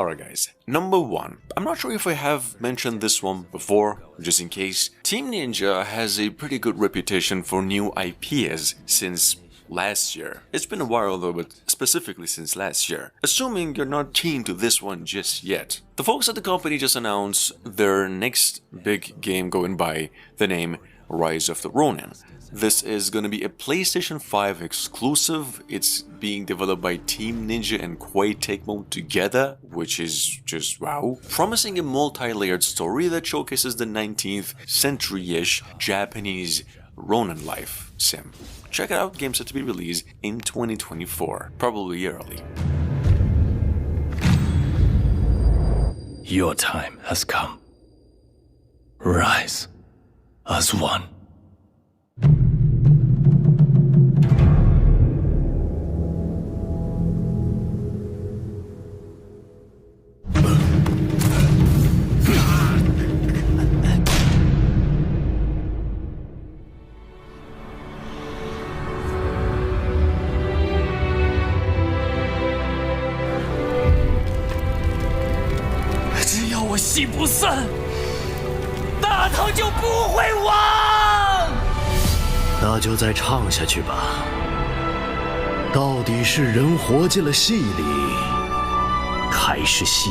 Alright guys, number 1. I'm not sure if I have mentioned this one before, just in case. Team Ninja has a pretty good reputation for new IPs since last year. It's been a while though, but specifically since last year. Assuming you're not keen to this one just yet. The folks at the company just announced their next big game going by the name Rise of the Ronin. This is going to be a PlayStation 5 exclusive. It's being developed by Team Ninja and Koei Tecmo together, which is just wow. Promising a multi-layered story that showcases the 19th century-ish Japanese Ronin life sim. Check it out, game set to be released in 2024, probably early. Your time has come. Rise as one.那就再唱下去吧。到底是人活进了戏里，还是戏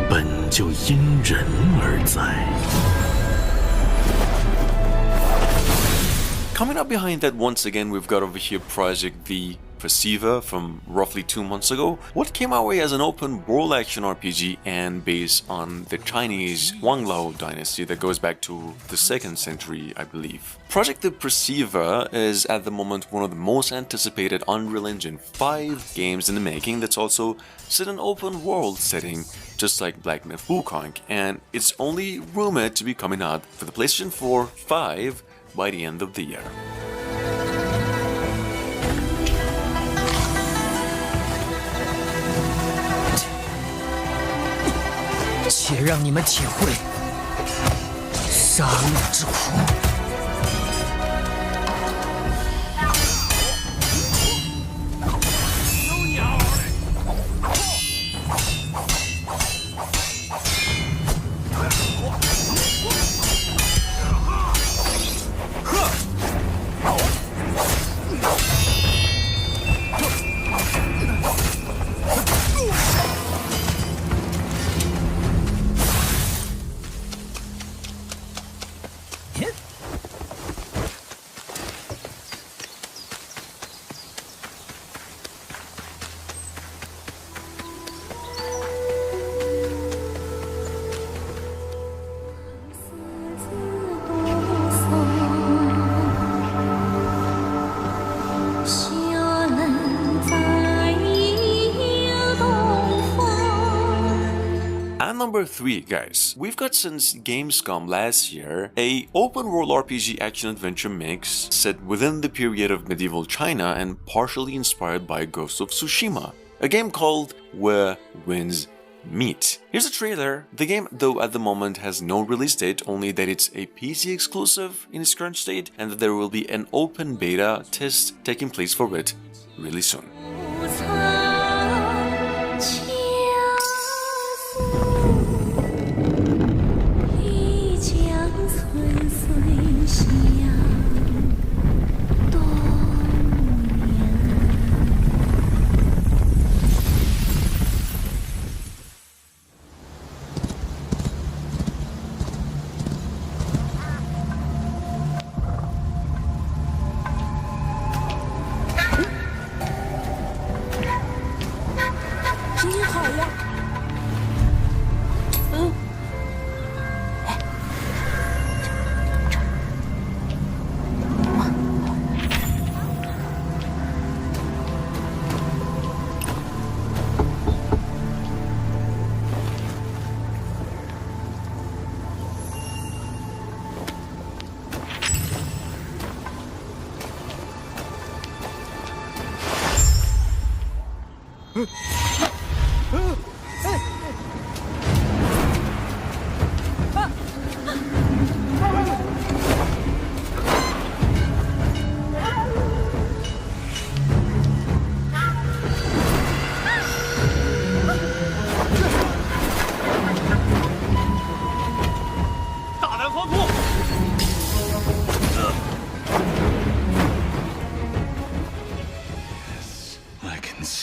本就因人而在？ Coming up behind that, once again, we've got over here Project Ps5 from roughly 2 months ago. What came our way as an open world action RPG and based on the Chinese Wanglao dynasty that goes back to the 2nd century, I believe. Project Ps5 is at the moment one of the most anticipated Unreal Engine 5 games in the making that's also set in an open world setting, just like Black Myth Wukong, and it's only rumored to be coming out for the PlayStation 4, 5 by the end of the year. 且让你们体会杀戮之苦。Number 3, guys. We've got since Gamescom last year a open world RPG action adventure mix set within the period of medieval China and partially inspired by Ghost of Tsushima, a game called Where Winds Meet. Here's a trailer. The game, though, at the moment has no release date, only that it's a PC exclusive in its current state and that there will be an open beta test taking place for it really soon.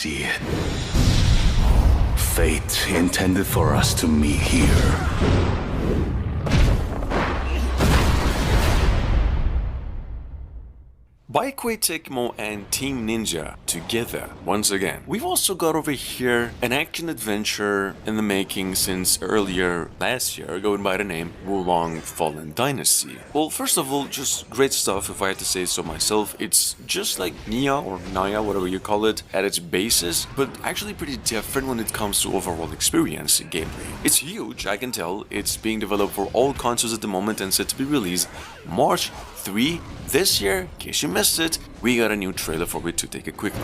see it. Fate intended for us to meet here. By Koei Tecmo and Team Ninja together once again. We've also got over here an action-adventure in the making since earlier last year, going by the name Wukong Fallen Dynasty. Well, first of all, just great stuff if I had to say so myself. It's just like Nia or Naya, whatever you call it, at its basis, but actually pretty different when it comes to overall experience in gameplay. It's huge, I can tell. It's being developed for all consoles at the moment and set to be released March 3 this year. In case you missed it, we got a new trailer for it to take a quick look.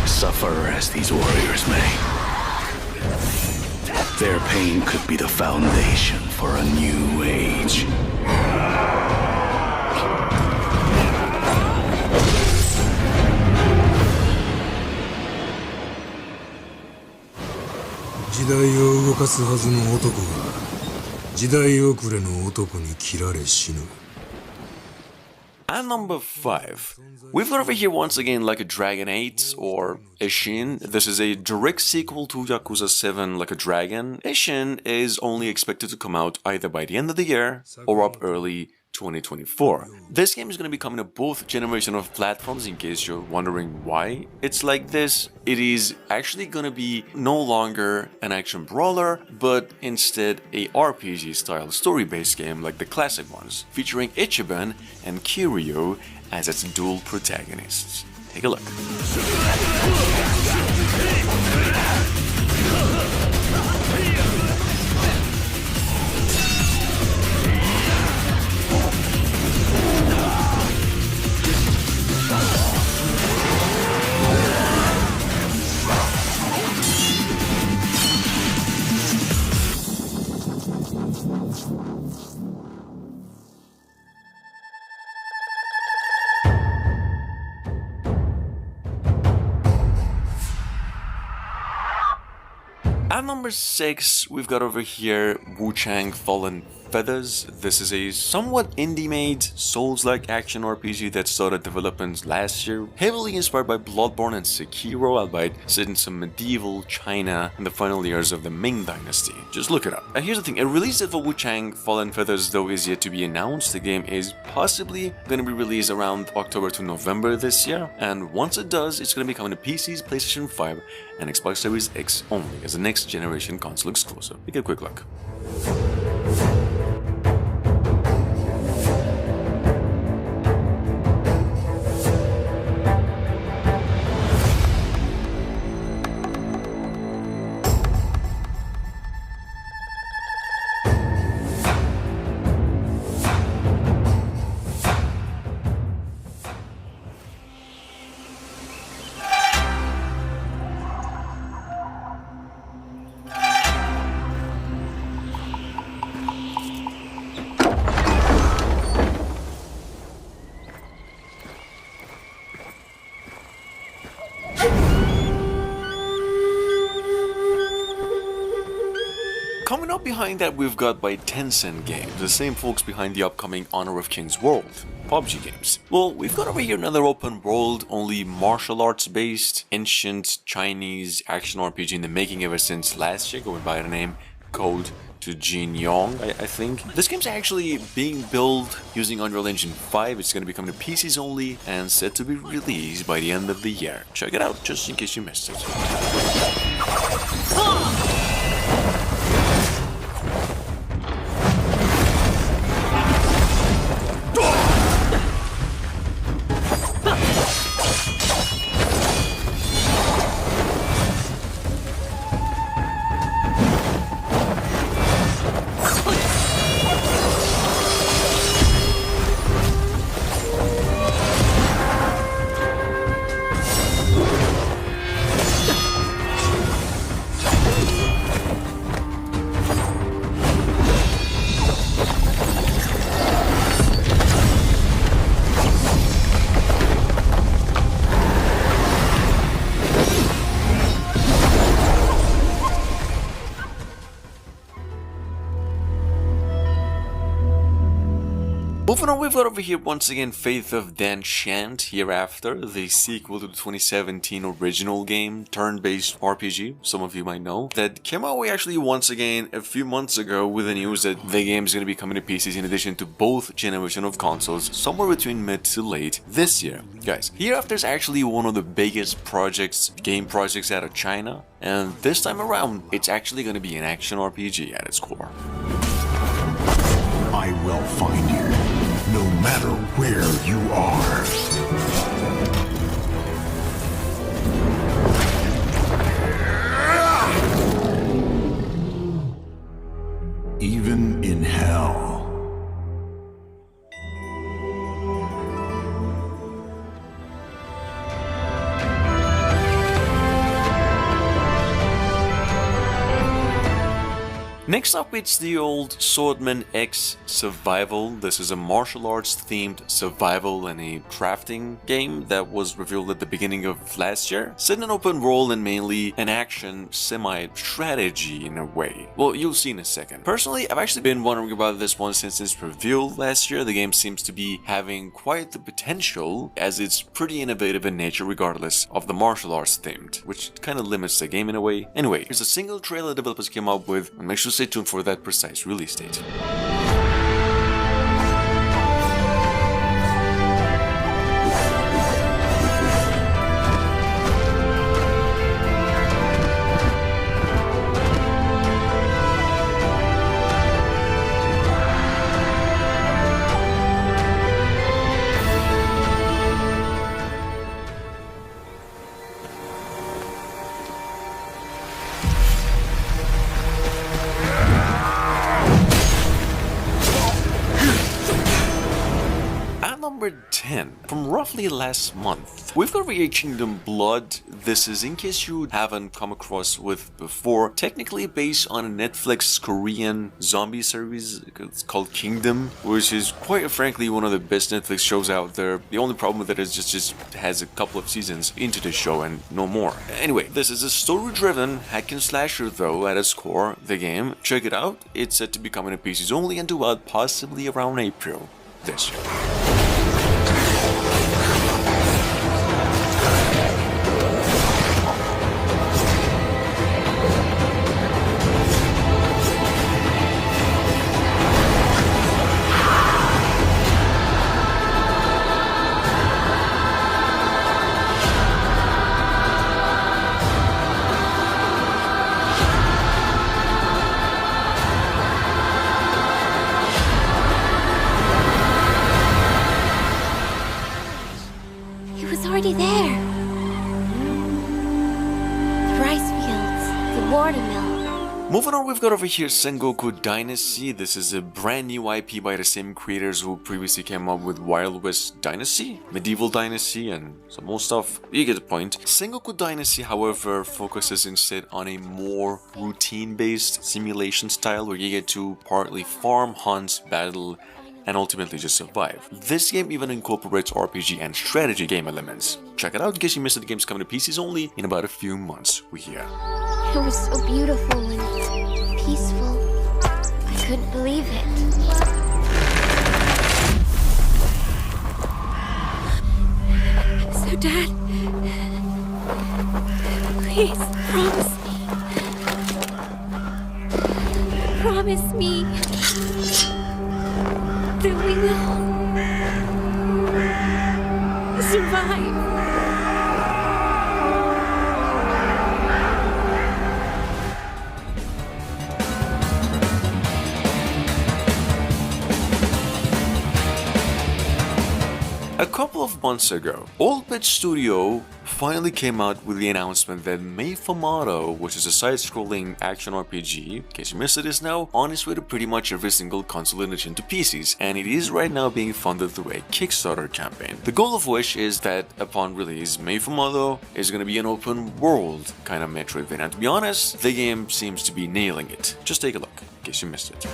Suffer as these warriors may, their pain could be the foundation for a new age. At number 5, we've got over here once again Like a Dragon 8 or Ishin. This is a direct sequel to Yakuza 7 Like a Dragon. Ishin is only expected to come out either by the end of the year or up early 2024. This game is going to be coming to both generation of platforms, in case you're wondering why it's like this. It is actually going to be no longer an action brawler, but instead a RPG style story-based game like the classic ones, featuring Ichiban and Kiryu as its dual protagonists. Take a look. At number 6, we've got over here Wukong Fallen Feathers. This is a somewhat indie-made, Souls-like action RPG that started development last year, heavily inspired by Bloodborne and Sekiro, albeit set in some medieval China in the final years of the Ming Dynasty. Just look it up. And here's the thing, a release date for Wukong Fallen Feathers though is yet to be announced. The game is possibly going to be released around October to November this year, and once it does, it's going to be coming to PCs, PlayStation 5, and Xbox Series X only as a next generation console exclusive. Take a quick look. Coming up behind that, we've got by Tencent Games, the same folks behind the upcoming Honor of Kings World, PUBG games. Well, we've got over here another open world, only martial arts based, ancient Chinese action RPG in the making ever since last year, going by the name Code to Jin Yong, I think. This game's actually being built using Unreal Engine 5. It's going to be coming to PCs only and set to be released by the end of the year. Check it out just in case you missed it. Moving on, we've got over here once again Faith of Dan Shant Hereafter, the sequel to the 2017 original game, turn-based RPG, some of you might know, that came out actually once again a few months ago with the news that the game is going to be coming to PCs in addition to both generation of consoles, somewhere between mid to late this year. Guys, Hereafter is actually one of the biggest game projects out of China, and this time around, it's actually going to be an action RPG at its core. I will find you, no matter where you are. Even in hell. Next up, it's the old Swordman X Survival. This is a martial arts themed survival and a crafting game that was revealed at the beginning of last year. Set in an open world and mainly an action semi-strategy in a way. Well, you'll see in a second. Personally, I've actually been wondering about this one since its reveal last year. The game seems to be having quite the potential as it's pretty innovative in nature regardless of the martial arts themed, which kind of limits the game in a way. Anyway, here's a single trailer developers came up with, and make sure to stay tuned for that precise release date. Number 10, from roughly last month, we've got VA Kingdom Blood. This is, in case you haven't come across with before, technically based on a Netflix Korean zombie series. It's called Kingdom, which is quite frankly one of the best Netflix shows out there. The only problem with it is just has a couple of seasons into the show and no more. Anyway, this is a story-driven hack and slasher though at its core. The game, check it out, it's set to be coming to PCs only and due out possibly around April this year. Already there. The rice fields, the watermill. Moving on, we've got over here Sengoku Dynasty. This is a brand new IP by the same creators who previously came up with Wild West Dynasty, Medieval Dynasty, and some more stuff. You get the point. Sengoku Dynasty, however, focuses instead on a more routine-based simulation style where you get to partly farm, hunt, battle, and ultimately just survive. This game even incorporates RPG and strategy game elements. Check it out in case you missed it. The game's coming to PCs only in about a few months, we hear. It was so beautiful and peaceful. I couldn't believe it. So Dad, please promise me that we will survive. A couple of months ago, Old Pet Studio finally came out with the announcement that Ps5, which is a side-scrolling action RPG, in case you missed it, is now on its way to pretty much every single console in addition to PCs, and it is right now being funded through a Kickstarter campaign. The goal of which is that upon release, Ps5 is going to be an open world kind of Metroidvania, and to be honest, the game seems to be nailing it. Just take a look, in case you missed it.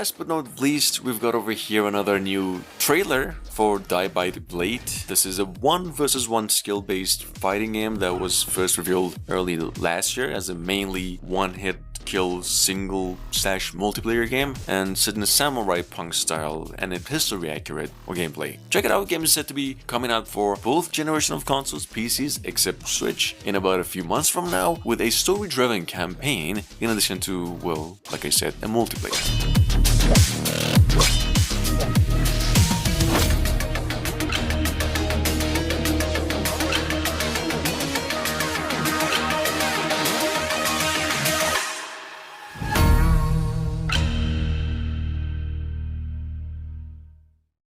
last but not least, we've got over here another new trailer for Die by the Blade. This is a 1 vs 1 skill-based fighting game that was first revealed early last year as a mainly one-hit kill single/multiplayer game, and set in a samurai punk style and a history accurate gameplay. Check it out, the game is set to be coming out for both generation of consoles, PCs except Switch, in about a few months from now, with a story-driven campaign in addition to, well, like I said, a multiplayer.